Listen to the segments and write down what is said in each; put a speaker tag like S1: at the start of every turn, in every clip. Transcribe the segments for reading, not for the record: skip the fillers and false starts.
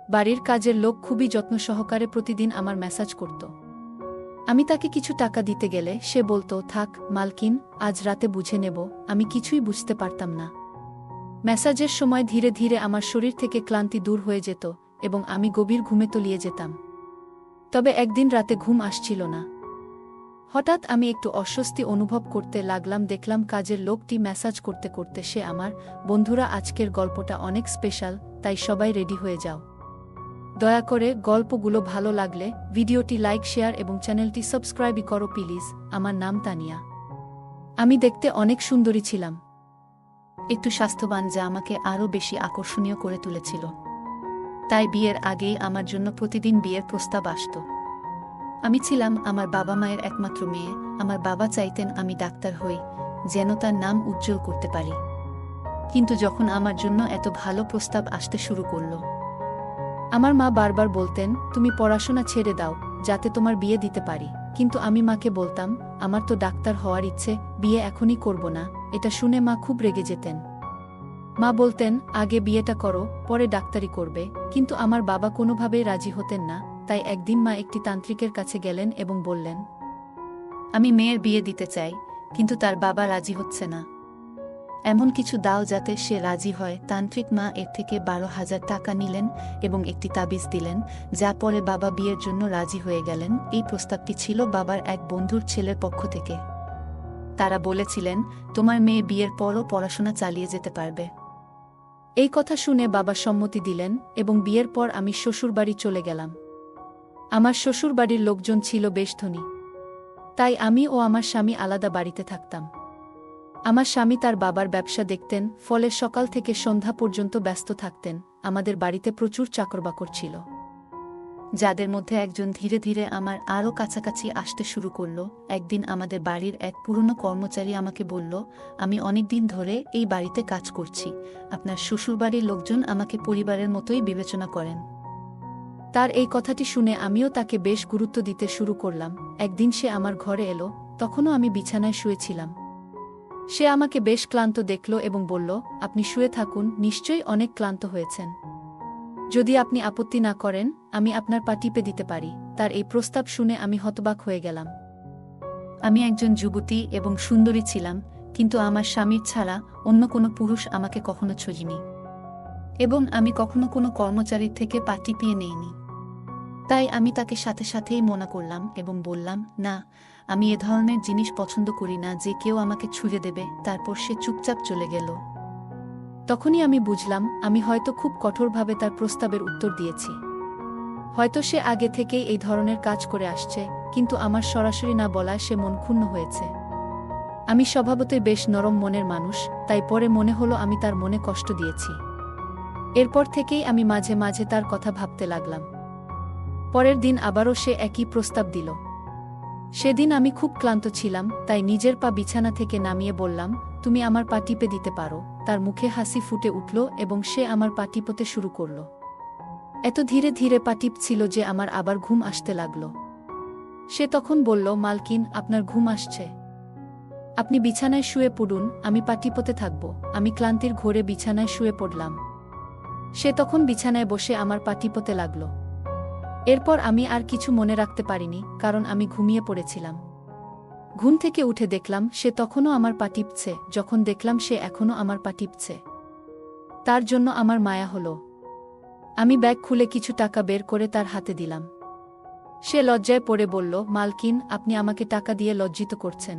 S1: বাড়ির কাজের লোক খুবই যত্ন সহকারে প্রতিদিন আমার মেসাজ করত। আমি তাকে কিছু টাকা দিতে গেলে সে বলতো, থাক মালকিন, আজ রাতে বুঝে নেব। আমি কিছুই বুঝতে পারতাম না। মেসাজের সময় ধীরে ধীরে আমার শরীর থেকে ক্লান্তি দূর হয়ে যেত এবং আমি গভীর ঘুমে তলিয়ে যেতাম। তবে একদিন রাতে ঘুম আসছিল না। হঠাৎ আমি একটু অস্বস্তি অনুভব করতে লাগলাম। দেখলাম কাজের লোকটি মেসাজ করতে করতে সে আমার, বন্ধুরা আজকের গল্পটা অনেক স্পেশাল, তাই সবাই রেডি হয়ে যাও। দয়া করে গল্পগুলো ভালো লাগলে ভিডিওটি লাইক, শেয়ার এবং চ্যানেলটি সাবস্ক্রাইব করো প্লিজ। আমার নাম তানিয়া। আমি দেখতে অনেক সুন্দরী ছিলাম, একটু স্বাস্থ্যবান, যা আমাকে আরও বেশি আকর্ষণীয় করে তুলেছিল। তাই বিয়ের আগেই আমার জন্য প্রতিদিন বিয়ের প্রস্তাব আসত। আমি ছিলাম আমার বাবা মায়ের একমাত্র মেয়ে। আমার বাবা চাইতেন আমি ডাক্তার হই, যেন তার নাম উজ্জ্বল করতে পারি। কিন্তু যখন আমার জন্য এত ভালো প্রস্তাব আসতে শুরু করল, আমার মা বারবার বলতেন, তুমি পড়াশোনা ছেড়ে দাও, যাতে তোমার বিয়ে দিতে পারি। কিন্তু আমি মাকে বলতাম, আমার তো ডাক্তার হওয়ার ইচ্ছে, বিয়ে এখনই করব না। এটা শুনে মা খুব রেগে যেতেন। মা বলতেন, আগে বিয়েটা করো, পরে ডাক্তারি করবে। কিন্তু আমার বাবা কোনোভাবেই রাজি হতেন না। তাই একদিন মা একটি তান্ত্রিকের কাছে গেলেন এবং বললেন, আমি মেয়ের বিয়ে দিতে চাই, কিন্তু তার বাবা রাজি হচ্ছে না। এমন কিছু দাও যাতে সে রাজি হয়। তান্ত্রিক মা এর থেকে 12,000 টাকা নিলেন এবং একটি তাবিজ দিলেন, যা পরে বাবা বিয়ের জন্য রাজি হয়ে গেলেন। এই প্রস্তাবটি ছিল বাবার এক বন্ধুর ছেলের পক্ষ থেকে। তারা বলেছিলেন, তোমার মেয়ে বিয়ের পরও পড়াশোনা চালিয়ে যেতে পারবে। এই কথা শুনে বাবা সম্মতি দিলেন এবং বিয়ের পর আমি শ্বশুরবাড়ি চলে গেলাম। আমার শ্বশুরবাড়ির লোকজন ছিল বেশ ধনী, তাই আমি ও আমার স্বামী আলাদা বাড়িতে থাকতাম। আমার স্বামী তার বাবার ব্যবসা দেখতেন, ফলে সকাল থেকে সন্ধ্যা পর্যন্ত ব্যস্ত থাকতেন। আমাদের বাড়িতে প্রচুর চাকরবাকর ছিল, যাদের মধ্যে একজন ধীরে ধীরে আমার আরও কাছাকাছি আসতে শুরু করল। একদিন আমাদের বাড়ির এক পুরনো কর্মচারী আমাকে বলল, আমি অনেকদিন ধরে এই বাড়িতে কাজ করছি। আপনার শ্বশুরবাড়ির লোকজন আমাকে পরিবারের মতোই বিবেচনা করেন। তার এই কথাটি শুনে আমিও তাকে বেশ গুরুত্ব দিতে শুরু করলাম। একদিন সে আমার ঘরে এলো, তখনও আমি বিছানায় শুয়েছিলাম। সে আমাকে বেশ ক্লান্ত দেখল এবং বলল, আপনি শুয়ে থাকুন, নিশ্চয়ই অনেক ক্লান্ত হয়েছেন। যদি আপনি আপত্তি না করেন, আমি আপনার পা টিপে দিতে পারি। তার এই প্রস্তাব শুনে আমি হতবাক হয়ে গেলাম। আমি একজন যুবতী এবং সুন্দরী ছিলাম, কিন্তু আমার স্বামীর ছাড়া অন্য কোনো পুরুষ আমাকে কখনো ছোঁয়নি এবং আমি কখনো কোনো কর্মচারীর থেকে পা টিপিয়ে নেইনি। তাই আমি তাকে সাথে সাথেই মনা করলাম এবং বললাম, না, আমি এ ধরনের জিনিস পছন্দ করি না যে কেউ আমাকে ছুঁয়ে দেবে। তারপর সে চুপচাপ চলে গেল। তখনই আমি বুঝলাম, আমি হয়তো খুব কঠোরভাবে তার প্রস্তাবের উত্তর দিয়েছি। হয়তো সে আগে থেকেই এই ধরনের কাজ করে আসছে, কিন্তু আমার সরাসরি না বলায় সে মন ক্ষুণ্ণ হয়েছে। আমি স্বভাবতই বেশ নরম মনের মানুষ, তাই পরে মনে হলো আমি তার মনে কষ্ট দিয়েছি। এরপর থেকেই আমি মাঝে মাঝে তার কথা ভাবতে লাগলাম। পরের দিন আবারও সে একই প্রস্তাব দিল। সেদিন আমি খুব ক্লান্ত ছিলাম, তাই নিজের পা বিছানা থেকে নামিয়ে বললাম, তুমি আমার পা টিপে দিতে পারো। তার মুখে হাসি ফুটে উঠল এবং সে আমার পা টিপতে শুরু করল। এত ধীরে ধীরে পা টিপছিল যে আমার আবার ঘুম আসতে লাগল। সে তখন বলল, মালকিন, আপনার ঘুম আসছে, আপনি বিছানায় শুয়ে পড়ুন, আমি পা টিপতে থাকব। আমি ক্লান্তির ঘোরে বিছানায় শুয়ে পড়লাম। সে তখন বিছানায় বসে আমার পা টিপতে লাগল। এরপর আমি আর কিছু মনে রাখতে পারিনি, কারণ আমি ঘুমিয়ে পড়েছিলাম। ঘুম থেকে উঠে দেখলাম সে তখনও আমার পা টিপছে। যখন দেখলাম সে এখনও আমার পা টিপছে, তার জন্য আমার মায়া হলো। আমি ব্যাগ খুলে কিছু টাকা বের করে তার হাতে দিলাম। সে লজ্জায় পড়ে বলল, মালকিন, আপনি আমাকে টাকা দিয়ে লজ্জিত করছেন।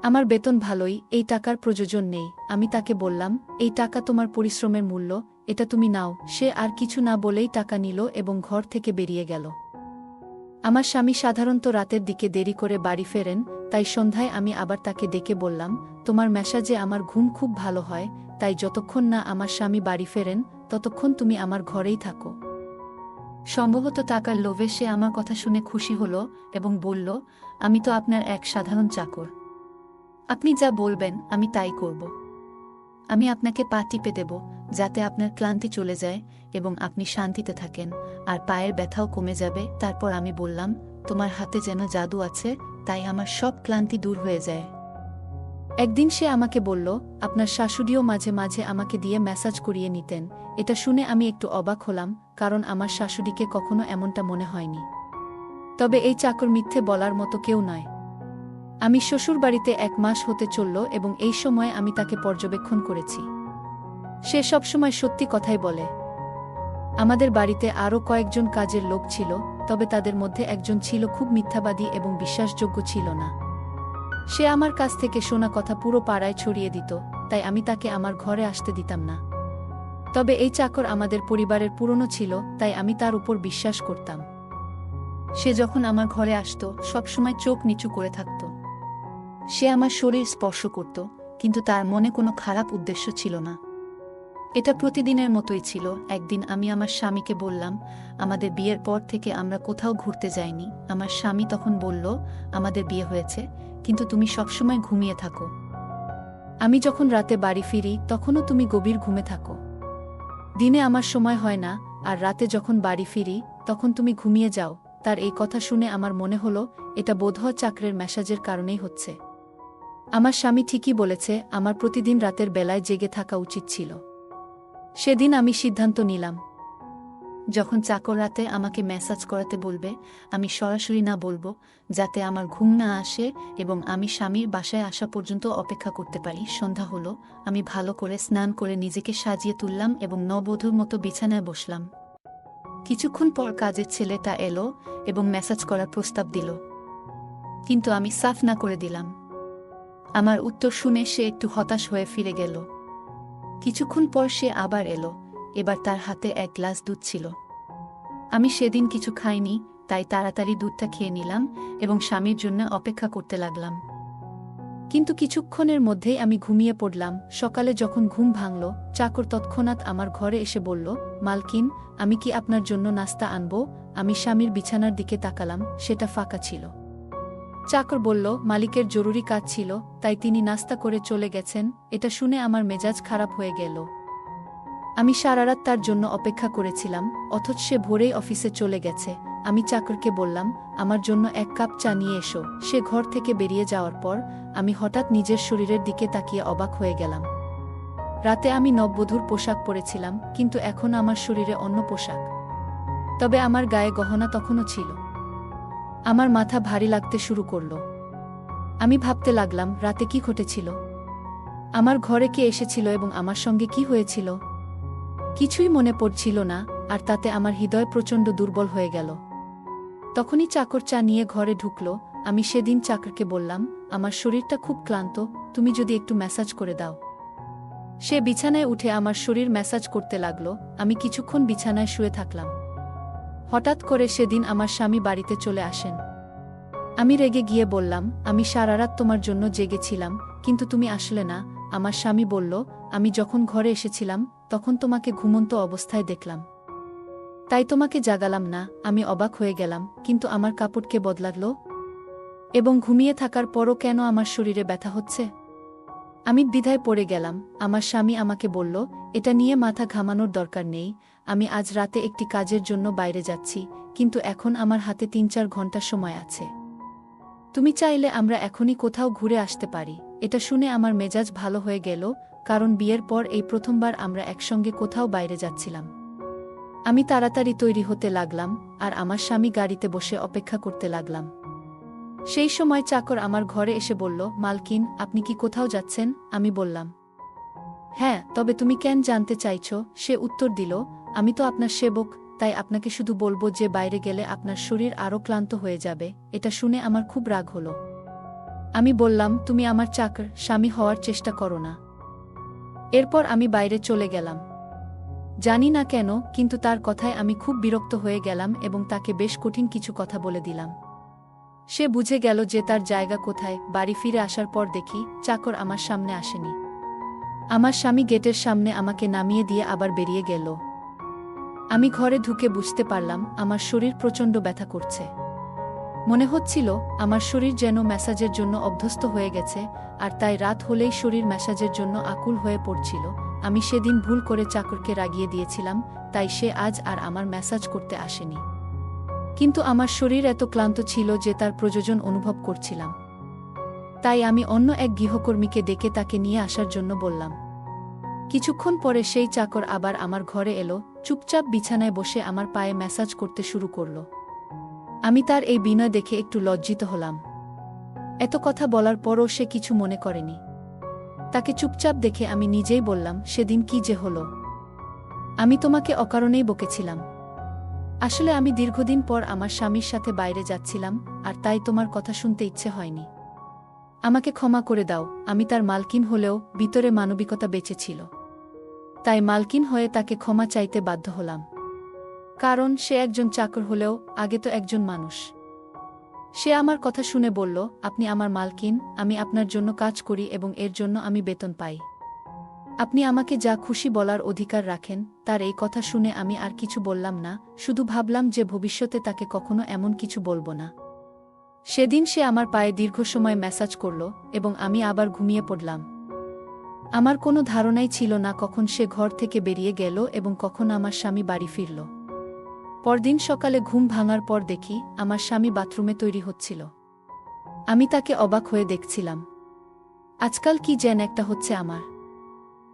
S1: আমার বেতন ভালোই, এই টাকার প্রয়োজন নেই। আমি তাকে বললাম, এই টাকা তোমার পরিশ্রমের মূল্য, এটা তুমি নাও। সে আর কিছু না বলেই টাকা নিল এবং ঘর থেকে বেরিয়ে গেল। আমার স্বামী সাধারণত রাতের দিকে দেরি করে বাড়ি ফেরেন, তাই সন্ধ্যায় আমি আবার তাকে ডেকে বললাম, তোমার মেসাজে আমার ঘুম খুব ভালো হয়, তাই যতক্ষণ না আমার স্বামী বাড়ি ফেরেন ততক্ষণ তুমি আমার ঘরেই থাকো। সম্ভবত টাকার লোভে সে আমার কথা শুনে খুশি হল এবং বলল, আমি তো আপনার এক সাধারণ চাকর, আপনি যা বলবেন আমি তাই করব। আমি আপনাকে পা টিপে দেব, যাতে আপনার ক্লান্তি চলে যায় এবং আপনি শান্তিতে থাকেন, আর পায়ের ব্যথাও কমে যাবে। তারপর আমি বললাম, তোমার হাতে যেন জাদু আছে, তাই আমার সব ক্লান্তি দূর হয়ে যায়। একদিন সে আমাকে বলল, আপনার শাশুড়িও মাঝে মাঝে আমাকে দিয়ে ম্যাসাজ করিয়ে নিতেন। এটা শুনে আমি একটু অবাক হলাম, কারণ আমার শাশুড়িকে কখনো এমনটা মনে হয়নি। তবে এই চাকর মিথ্যে বলার মতো কেউ নয়। আমি শ্বশুরবাড়িতে 1 মাস হতে চলল এবং এই সময়ে আমি তাকে পর্যবেক্ষণ করেছি। সে সবসময় সত্যি কথাই বলে। আমাদের বাড়িতে আরও কয়েকজন কাজের লোক ছিল, তবে তাদের মধ্যে একজন ছিল খুব মিথ্যাবাদী এবং বিশ্বাসযোগ্য ছিল না। সে আমার কাছ থেকে শোনা কথা পুরো পাড়ায় ছড়িয়ে দিত, তাই আমি তাকে আমার ঘরে আসতে দিতাম না। তবে এই চাকর আমাদের পরিবারের পুরনো ছিল, তাই আমি তার উপর বিশ্বাস করতাম। সে যখন আমার ঘরে আসত, সবসময় চোখ নিচু করে থাকত। সে আমার শরীর স্পর্শ করত, কিন্তু তার মনে কোনো খারাপ উদ্দেশ্য ছিল না। এটা প্রতিদিনের মতোই ছিল। একদিন আমি আমার স্বামীকে বললাম, আমাদের বিয়ের পর থেকে আমরা কোথাও ঘুরতে যাইনি। আমার স্বামী তখন বলল, আমাদের বিয়ে হয়েছে, কিন্তু তুমি সবসময় ঘুমিয়ে থাকো। আমি যখন রাতে বাড়ি ফিরি তখনও তুমি গভীর ঘুমে থাকো। দিনে আমার সময় হয় না, আর রাতে যখন বাড়ি ফিরি তখন তুমি ঘুমিয়ে যাও। তার এই কথা শুনে আমার মনে হলো, এটা বোধহয় চাকরের মেসাজের কারণেই হচ্ছে। আমার স্বামী ঠিকই বলেছে, আমার প্রতিদিন রাতের বেলায় জেগে থাকা উচিত ছিল। সেদিন আমি সিদ্ধান্ত নিলাম, যখন চাকর রাতে আমাকে ম্যাসাজ করাতে বলবে, আমি সরাসরি না বলবো, যাতে আমার ঘুম না আসে এবং আমি স্বামীর বাসায় আসা পর্যন্ত অপেক্ষা করতে পারি। সন্ধ্যা হলো, আমি ভালো করে স্নান করে নিজেকে সাজিয়ে তুললাম এবং নববধূর মতো বিছানায় বসলাম। কিছুক্ষণ পর কাজের ছেলেটা এলো এবং ম্যাসাজ করার প্রস্তাব দিল, কিন্তু আমি সাফ না করে দিলাম। আমার উত্তর শুনে সে একটু হতাশ হয়ে ফিরে গেল। কিছুক্ষণ পর সে আবার এলো, এবার তার হাতে 1 গ্লাস দুধ ছিল। আমি সেদিন কিছু খাইনি, তাই তাড়াতাড়ি দুধটা খেয়ে নিলাম এবং স্বামীর জন্য অপেক্ষা করতে লাগলাম। কিন্তু কিছুক্ষণের মধ্যেই আমি ঘুমিয়ে পড়লাম। সকালে যখন ঘুম ভাঙল, চাকর তৎক্ষণাৎ আমার ঘরে এসে বলল, মালকিন, আমি কি আপনার জন্য নাস্তা আনবো? আমি স্বামীর বিছানার দিকে তাকালাম, সেটা ফাঁকা ছিল। চাকর বলল, মালিকের জরুরি কাজ ছিল, তাই তিনি নাস্তা করে চলে গেছেন। এটা শুনে আমার মেজাজ খারাপ হয়ে গেল। আমি সারারাত তার জন্য অপেক্ষা করেছিলাম, অথচ সে ভোরেই অফিসে চলে গেছে। আমি চাকরকে বললাম, আমার জন্য 1 কাপ চা নিয়ে এসো। সে ঘর থেকে বেরিয়ে যাওয়ার পর আমি হঠাৎ নিজের শরীরের দিকে তাকিয়ে অবাক হয়ে গেলাম। রাতে আমি নববধূর পোশাক পরেছিলাম, কিন্তু এখন আমার শরীরে অন্য পোশাক। তবে আমার গায়ে গহনা তখনও ছিল। আমার মাথা ভারী লাগতে শুরু করল। আমি ভাবতে লাগলাম, রাতে কি ঘটেছিল? আমার ঘরে কে এসেছিল এবং আমার সঙ্গে কি হয়েছিল? কিছুই মনে পড়ছিল না, আর তাতে আমার হৃদয় প্রচণ্ড দুর্বল হয়ে গেল। তখনই চাকর চা নিয়ে ঘরে ঢুকল। আমি সেদিন চাকরকে বললাম, আমার শরীরটা খুব ক্লান্ত, তুমি যদি একটু ম্যাসাজ করে দাও। সে বিছানায় উঠে আমার শরীর ম্যাসাজ করতে লাগল। আমি কিছুক্ষণ বিছানায় শুয়ে থাকলাম। হঠাৎ করে সেদিন আমার স্বামী বাড়িতে চলে আসেন। আমি রেগে গিয়ে বললাম, আমি সারারাত তোমার জন্য জেগেছিলাম, কিন্তু তুমি আসলে না। আমার স্বামী বলল, আমি যখন ঘরে এসেছিলাম তখন তোমাকে ঘুমন্ত অবস্থায় দেখলাম, তাই তোমাকে জাগালাম না। আমি অবাক হয়ে গেলাম, কিন্তু আমার কাপড় কে বদলালো এবং ঘুমিয়ে থাকার পরও কেন আমার শরীরে ব্যথা হচ্ছে? আমি দ্বিধায় পড়ে গেলাম। আমার স্বামী আমাকে বলল, এটা নিয়ে মাথা ঘামানোর দরকার নেই। আমি আজ রাতে একটি কাজের জন্য বাইরে যাচ্ছি, কিন্তু এখন আমার হাতে 3-4 ঘন্টা সময় আছে। তুমি চাইলে আমরা এখনই কোথাও ঘুরে আসতে পারি। এটা শুনে আমার মেজাজ ভালো হয়ে গেল, কারণ বিয়ের পর এই প্রথমবার আমরা একসঙ্গে কোথাও বাইরে যাচ্ছিলাম। আমি তাড়াতাড়ি তৈরি হতে লাগলাম, আর আমার স্বামী গাড়িতে বসে অপেক্ষা করতে লাগলাম। সেই সময় চাকর আমার ঘরে এসে বলল, মালকিন, আপনি কি কোথাও যাচ্ছেন? আমি বললাম, হ্যাঁ, তবে তুমি কেন জানতে চাইছো? সে উত্তর দিল, আমি তো আপনার সেবক, তাই আপনাকে শুধু বলবো যে বাইরে গেলে আপনার শরীর আরও ক্লান্ত হয়ে যাবে। এটা শুনে আমার খুব রাগ হলো। আমি বললাম, তুমি আমার চাকর, স্বামী হওয়ার চেষ্টা করো না। এরপর আমি বাইরে চলে গেলাম। জানি না কেন, কিন্তু তার কথায় আমি খুব বিরক্ত হয়ে গেলাম এবং তাকে বেশ কঠিন কিছু কথা বলে দিলাম। সে বুঝে গেল যে তার জায়গা কোথায়। বাড়ি ফিরে আসার পর দেখি চাকর আমার সামনে আসেনি। আমার স্বামী গেটের সামনে আমাকে নামিয়ে দিয়ে আবার বেরিয়ে গেল। আমি ঘরে ঢুকে বুঝতে পারলাম আমার শরীর প্রচণ্ড ব্যথা করছে। মনে হচ্ছিল আমার শরীর যেন ম্যাসাজের জন্য অভ্যস্ত হয়ে গেছে, আর তাই রাত হলেই শরীর ম্যাসাজের জন্য আকুল হয়ে পড়ছিল। আমি সেদিন ভুল করে চাকরকে রাগিয়ে দিয়েছিলাম, তাই সে আজ আর আমার ম্যাসাজ করতে আসেনি। কিন্তু আমার শরীর এত ক্লান্ত ছিল যে তার প্রয়োজন অনুভব করছিলাম। তাই আমি অন্য এক গৃহকর্মীকে ডেকে তাকে নিয়ে আসার জন্য বললাম। কিছুক্ষণ পরে সেই চাকর আবার আমার ঘরে এলো, চুপচাপ বিছানায় বসে আমার পায়ে ম্যাসাজ করতে শুরু করল। আমি তার এই বিনয় দেখে একটু লজ্জিত হলাম। এত কথা বলার পরও সে কিছু মনে করেনি। তাকে চুপচাপ দেখে আমি নিজেই বললাম, সেদিন কি যে হলো? আমি তোমাকে অকারণেই বকেছিলাম। আসলে আমি দীর্ঘদিন পর আমার স্বামীর সাথে বাইরে যাচ্ছিলাম, আর তাই তোমার কথা শুনতে ইচ্ছে হয়নি। আমাকে ক্ষমা করে দাও। আমি তার মালকিন হলেও ভিতরে মানবিকতা বেঁচে ছিল। তাই মালকিন হয়ে তাকে ক্ষমা চাইতে বাধ্য হলাম। কারণ সে একজন চাকর হলেও আগে তো একজন মানুষ। সে আমার কথা শুনে বলল, আপনি আমার মালকিন, আমি আপনার জন্য কাজ করি এবং এর জন্য আমি বেতন পাই। আপনি আমাকে যা খুশি বলার অধিকার রাখেন। তার এই কথা শুনে আমি আর কিছু বললাম না, শুধু ভাবলাম যে ভবিষ্যতে তাকে কখনো এমন কিছু বলবো না। সেদিন সে আমার পায়ে দীর্ঘ সময় ম্যাসাজ করল এবং আমি আবার ঘুমিয়ে পড়লাম। আমার কোনো ধারণাই ছিল না কখন সে ঘর থেকে বেরিয়ে গেল এবং কখন আমার স্বামী বাড়ি ফিরল। পরদিন সকালে ঘুম ভাঙার পর দেখি আমার স্বামী বাথরুমে তৈরি হচ্ছিল। আমি তাকে অবাক হয়ে দেখছিলাম। আজকাল কি যেন একটা হচ্ছে আমার।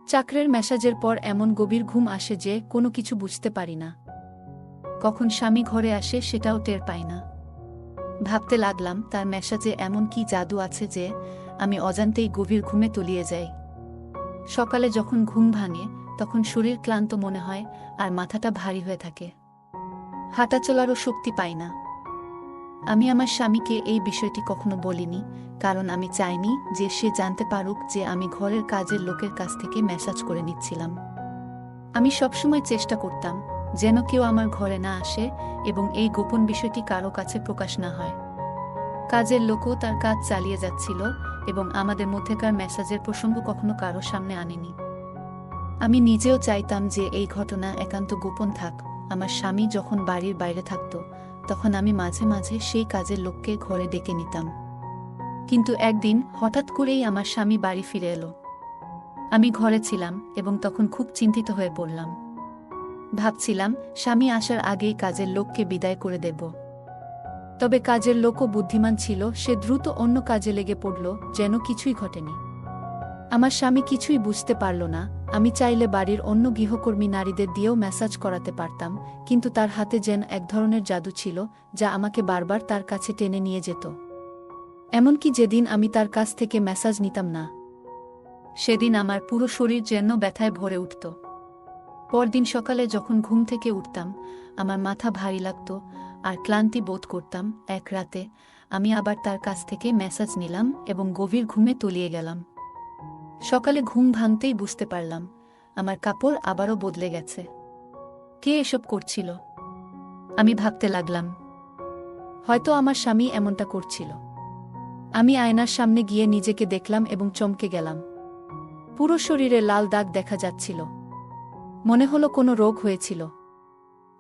S1: চাকরের ম্যাসাজের পর এমন গভীর ঘুম আসে যে কোনো কিছু বুঝতে পারি না। কখন স্বামী ঘরে আসে সেটাও টের পাই না। ভাবতে লাগলাম, তার ম্যাসাজে এমন কি জাদু আছে যে আমি অজান্তেই গভীর ঘুমে তলিয়ে যাই। সকালে যখন ঘুম ভাঙে তখন শরীর ক্লান্ত মনে হয় আর মাথাটা ভারী হয়ে থাকে। হাঁটা চলারও শক্তি পাই না। আমি আমার স্বামীকে এই বিষয়টি কখনো বলিনি, কারণ আমি চাইনি যে সে জানতে পারুক যে আমি ঘরের কাজের লোকের কাছ থেকে ম্যাসাজ করে নিচ্ছিলাম। আমি সবসময় চেষ্টা করতাম যেন কেউ আমার ঘরে না আসে এবং এই গোপন বিষয়টি কারো কাছে প্রকাশ না হয়। কাজের লোকও তার কাজ চালিয়ে যাচ্ছিল এবং আমাদের মধ্যেকার ম্যাসাজের প্রসঙ্গ কখনো কারো সামনে আনেনি। আমি নিজেও চাইতাম যে এই ঘটনা একান্ত গোপন থাক। আমার স্বামী যখন বাড়ির বাইরে থাকত তখন আমি মাঝে মাঝে সেই কাজের লোককে ঘরে ডেকে নিতাম। কিন্তু একদিন হঠাৎ করেই আমার স্বামী বাড়ি ফিরে এলো। আমি ঘরে ছিলাম এবং তখন খুব চিন্তিত হয়ে পড়লাম। ভাবছিলাম স্বামী আসার আগেই কাজের লোককে বিদায় করে দেব। তবে কাজের লোকও বুদ্ধিমান ছিল, সে দ্রুত অন্য কাজে লেগে পড়ল যেন কিছুই ঘটেনি। আমার স্বামী কিছুই বুঝতে পারল না। আমি চাইলে বাড়ির অন্য গৃহকর্মী নারীদের দিয়েও ম্যাসাজ করাতে পারতাম, কিন্তু তার হাতে যেন এক ধরনের জাদু ছিল যা আমাকে বারবার তার কাছে টেনে নিয়ে যেত। এমনকি যেদিন আমি তার কাছ থেকে ম্যাসাজ নিতাম না, সেদিন আমার পুরো শরীর যেন ব্যথায় ভরে উঠত। পরদিন সকালে যখন ঘুম থেকে উঠতাম আমার মাথা ভারী লাগত আর ক্লান্তি বোধ করতাম। এক রাতে আমি আবার তার কাছ থেকে ম্যাসাজ নিলাম এবং গভীর ঘুমে তলিয়ে গেলাম। সকালে ঘুম ভাঙতেই বুঝতে পারলাম আমার কাপড় আবারও বদলে গেছে। কে এসব করছিল? আমি ভাবতে লাগলাম, হয়তো আমার স্বামী এমনটা করছিল। আমি আয়নার সামনে গিয়ে নিজেকে দেখলাম এবং চমকে গেলাম। পুরো শরীরে লাল দাগ দেখা যাচ্ছিল। মনে হলো কোনো রোগ হয়েছিল।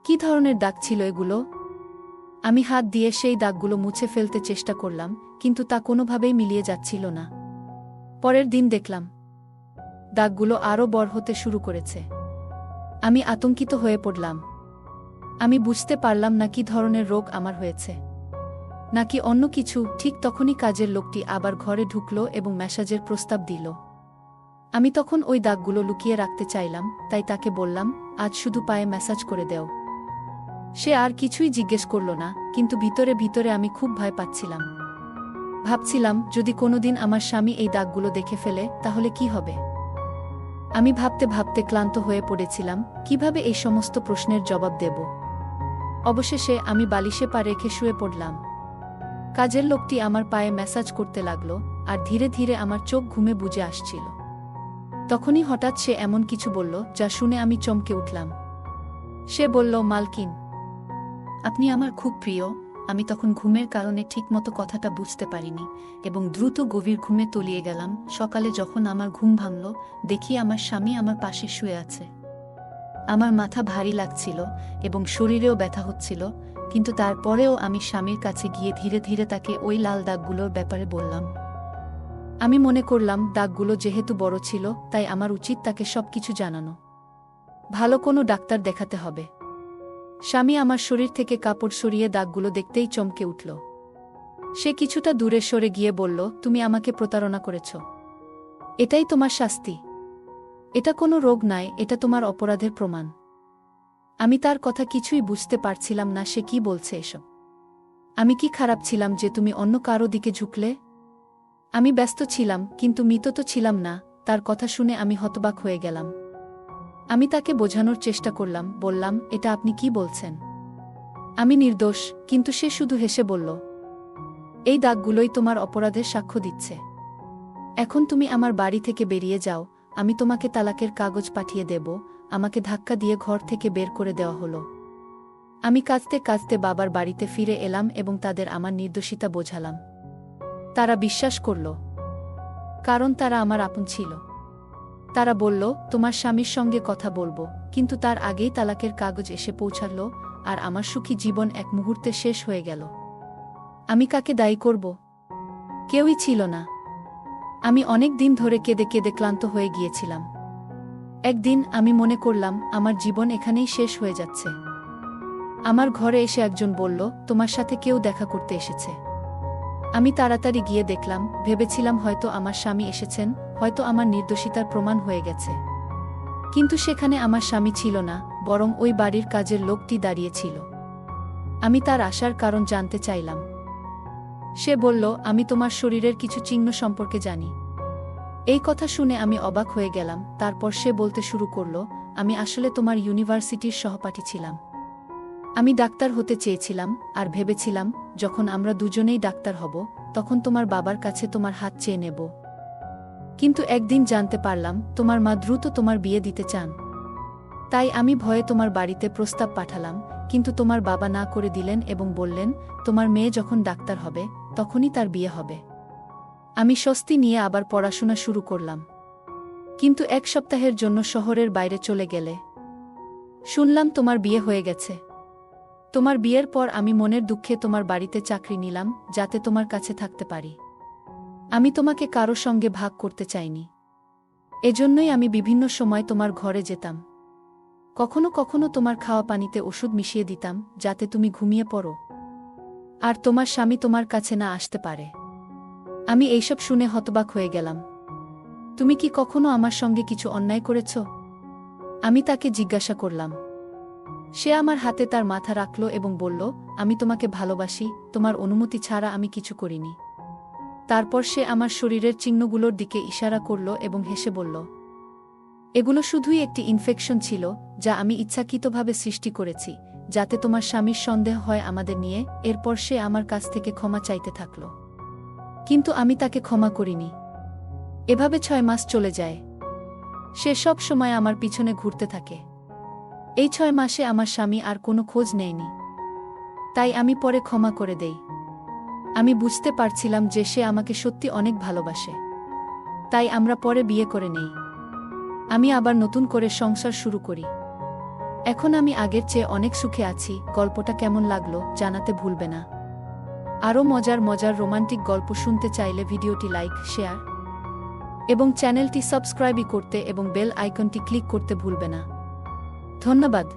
S1: কি ধরনের দাগ ছিল এগুলো? আমি হাত দিয়ে সেই দাগগুলো মুছে ফেলতে চেষ্টা করলাম, কিন্তু তা কোনোভাবেই মিলিয়ে যাচ্ছিল না। পরের দিন দেখলাম দাগগুলো আরও বড় হতে শুরু করেছে। আমি আতঙ্কিত হয়ে পড়লাম। আমি বুঝতে পারলাম না কি ধরনের রোগ আমার হয়েছে, নাকি অন্য কিছু। ঠিক তখনই কাজের লোকটি আবার ঘরে ঢুকল এবং ম্যাসাজের প্রস্তাব দিল। আমি তখন ওই দাগগুলো লুকিয়ে রাখতে চাইলাম, তাই তাকে বললাম, আজ শুধু পায়ে ম্যাসাজ করে দেও। সে আর কিছুই জিজ্ঞেস করল না, কিন্তু ভিতরে ভিতরে আমি খুব ভয় পাচ্ছিলাম। ভাবছিলাম, যদি কোনোদিন আমার স্বামী এই দাগগুলো দেখে ফেলে তাহলে কি হবে। আমি ভাবতে ভাবতে ক্লান্ত হয়ে পড়েছিলাম, কিভাবে এই সমস্ত প্রশ্নের জবাব দেব। অবশেষে আমি বালিশে পা রেখে শুয়ে পড়লাম। কাজের লোকটি আমার পায়ে ম্যাসাজ করতে লাগল আর ধীরে ধীরে আমার চোখ ঘুমে বুজে আসছিল। তখনই হঠাৎ সে এমন কিছু বলল যা শুনে আমি চমকে উঠলাম। সে বলল, মালকিন, আপনি আমার খুব প্রিয়। আমি তখন ঘুমের কারণে ঠিকমতো কথাটা বুঝতে পারিনি এবং দ্রুত গভীর ঘুমে তলিয়ে গেলাম। সকালে যখন আমার ঘুম ভাঙল দেখি আমার স্বামী আমার পাশে শুয়ে আছে। আমার মাথা ভারী লাগছিল এবং শরীরেও ব্যথা হচ্ছিল, কিন্তু তারপরেও আমি স্বামীর কাছে গিয়ে ধীরে ধীরে তাকে ওই লাল দাগগুলোর ব্যাপারে বললাম। আমি মনে করলাম দাগগুলো যেহেতু বড় ছিল তাই আমার উচিত তাকে সবকিছু জানানো। ভালো কোনো ডাক্তার দেখাতে হবে। স্বামী আমার শরীর থেকে কাপড় সরিয়ে দাগগুলো দেখতেই চমকে উঠল। সে কিছুটা দূরে সরে গিয়ে বলল, তুমি আমাকে প্রতারণা করেছ। এটাই তোমার শাস্তি। এটা কোনো রোগ নয়, এটা তোমার অপরাধের প্রমাণ। আমি তার কথা কিছুই বুঝতে পারছিলাম না, সে কি বলছে এসব। আমি কি খারাপ ছিলাম যে তুমি অন্য কারো দিকে ঝুঁকলে? আমি ব্যস্ত ছিলাম, কিন্তু মৃত তো ছিলাম না। তার কথা শুনে আমি হতবাক হয়ে গেলাম। আমি তাকে বোঝানোর চেষ্টা করলাম, বললাম, এটা আপনি কি বলছেন? আমি নির্দোষ। কিন্তু সে শুধু হেসে বলল, এই দাগগুলোই তোমার অপরাধের সাক্ষ্য দিচ্ছে। এখন তুমি আমার বাড়ি থেকে বেরিয়ে যাও, আমি তোমাকে তালাকের কাগজ পাঠিয়ে দেব। আমাকে ধাক্কা দিয়ে ঘর থেকে বের করে দেওয়া হলো। আমি কাঁদতে কাঁদতে বাবার বাড়িতে ফিরে এলাম এবং তাদের আমার নির্দোষিতা বোঝালাম। তারা বিশ্বাস করল, কারণ তারা আমার আপন ছিল। তারা বলল, তোমার স্বামীর সঙ্গে কথা বলবো, কিন্তু তার আগেই তালাকের কাগজ এসে পৌঁছাল, আর আমার সুখী জীবন এক মুহূর্তে শেষ হয়ে গেল। আমি কাকে দায়ী করব? কেউই ছিল না। আমি অনেক দিন ধরে কেঁদে কেঁদে ক্লান্ত হয়ে গিয়েছিলাম। একদিন আমি মনে করলাম, আমার জীবন এখানেই শেষ হয়ে যাচ্ছে। আমার ঘরে এসে একজন বলল, তোমার সাথে কেউ দেখা করতে এসেছে। আমি তাড়াতাড়ি গিয়ে দেখলাম, ভেবেছিলাম হয়তো আমার স্বামী এসেছেন, হয়তো আমার নির্দোষিতার প্রমাণ হয়ে গেছে। কিন্তু সেখানে আমার স্বামী ছিল না, বরং ওই বাড়ির কাজের লোকটি দাঁড়িয়েছিল। আমি তার আসার কারণ জানতে চাইলাম। সে বলল, আমি তোমার শরীরের কিছু চিহ্ন সম্পর্কে জানি। এই কথা শুনে আমি অবাক হয়ে গেলাম। তারপর সে বলতে শুরু করল, আমি আসলে তোমার ইউনিভার্সিটির সহপাঠী ছিলাম। আমি ডাক্তার হতে চেয়েছিলাম, আর ভেবেছিলাম, যখন আমরা দুজনেই ডাক্তার হব, তখন তোমার বাবার কাছে তোমার হাত চেয়ে নেব। কিন্তু একদিন জানতে পারলাম, তোমার মা দ্রুত তোমার বিয়ে দিতে চান। তাই আমি ভয়ে তোমার বাড়িতে প্রস্তাব পাঠালাম, কিন্তু তোমার বাবা না করে দিলেন এবং বললেন, তোমার মেয়ে যখন ডাক্তার হবে, তখনই তার বিয়ে হবে। আমি স্বস্তি নিয়ে আবার পড়াশোনা শুরু করলাম। কিন্তু এক সপ্তাহের জন্য শহরের বাইরে চলে গেলে শুনলাম তোমার বিয়ে হয়ে গেছে। তোমার বিয়ের পর আমি মনের দুঃখে তোমার বাড়িতে চাকরি নিলাম, যাতে তোমার কাছে থাকতে পারি। আমি তোমাকে কারো সঙ্গে ভাগ করতে চাইনি। এজন্যই আমি বিভিন্ন সময় তোমার ঘরে যেতাম। কখনো কখনো তোমার খাওয়া পানিতে ওষুধ মিশিয়ে দিতাম, যাতে তুমি ঘুমিয়ে পড়ো, আর তোমার স্বামী তোমার কাছে না আসতে পারে। আমি এইসব শুনে হতবাক হয়ে গেলাম। তুমি কি কখনো আমার সঙ্গে কিছু অন্যায় করেছ? আমি তাকে জিজ্ঞাসা করলাম। সে আমার হাতে তার মাথা রাখল এবং বলল, আমি তোমাকে ভালোবাসি, তোমার অনুমতি ছাড়া আমি কিছু করিনি। তারপর সে আমার শরীরের চিহ্নগুলোর দিকে ইশারা করল এবং হেসে বলল, এগুলো শুধুই একটি ইনফেকশন ছিল, যা আমি ইচ্ছাকৃতভাবে সৃষ্টি করেছি, যাতে তোমার স্বামীর সন্দেহ হয় আমাদের নিয়ে। এরপর সে আমার কাছ থেকে ক্ষমা চাইতে থাকল, কিন্তু আমি তাকে ক্ষমা করিনি। এভাবে 6 মাস চলে যায়। সে সব সময় আমার পিছনে ঘুরতে থাকে। এই 6 মাসে আমার স্বামী আর কোনো খোঁজ নেয়নি। তাই আমি পরে ক্ষমা করে দেই। আমি বুঝতে পারছিলাম যে সে আমাকে সত্যি অনেক ভালোবাসে। তাই আমরা পরে বিয়ে করে নেই। আমি আবার নতুন করে সংসার শুরু করি। এখন আমি আগের চেয়ে অনেক সুখে আছি। গল্পটা কেমন লাগলো জানাতে ভুলবে না। আরও মজার মজার রোমান্টিক গল্প শুনতে চাইলে ভিডিওটি লাইক, শেয়ার এবং চ্যানেলটি সাবস্ক্রাইব করতে এবং বেল আইকনটি ক্লিক করতে ভুলবে না। ধন্যবাদ।